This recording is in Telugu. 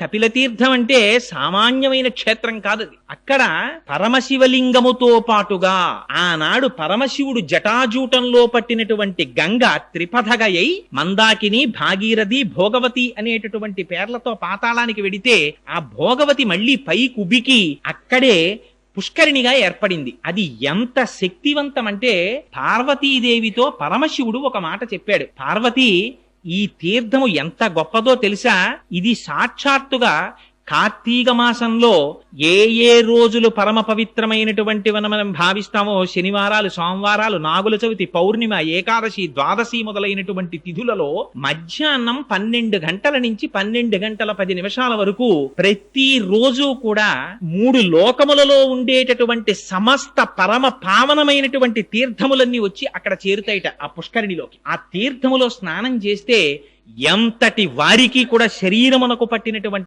కపిలతీర్థం అంటే సామాన్యమైన క్షేత్రం కాదు అది. అక్కడ పరమశివలింగముతో పాటుగా ఆనాడు పరమశివుడు జటాజూటంలో పట్టినటువంటి గంగ త్రిపథగయై మందాకిని, భాగీరథి, భోగవతి అనేటటువంటి పేర్లతో పాతాళానికి వెడితే ఆ భోగవతి మళ్ళీ పై కుబికి అక్కడే పుష్కరిణిగా ఏర్పడింది. అది ఎంత శక్తివంతం అంటే పార్వతీదేవితో పరమశివుడు ఒక మాట చెప్పాడు. పార్వతి, ఈ తీర్థము ఎంత గొప్పదో తెలుసా? ఇది సాక్షాత్తుగా కార్తీక మాసంలో ఏ ఏ రోజులు పరమ పవిత్రమైనటువంటి మనం భావిస్తామో శనివారాలు, సోమవారాలు, నాగుల చవితి, పౌర్ణిమ, ఏకాదశి, ద్వాదశి మొదలైనటువంటి తిథులలో మధ్యాహ్నం 12 గంటల నుంచి 12 గంటల 10 నిమిషాల వరకు ప్రతి రోజు కూడా 3 లోకములలో ఉండేటటువంటి సమస్త పరమ పావనమైనటువంటి తీర్థములన్నీ వచ్చి అక్కడ చేరుతాయిట ఆ పుష్కరిణిలోకి. ఆ తీర్థములో స్నానం చేస్తే ఎంతటి వారికి కూడా శరీరమునకు పట్టినటువంటి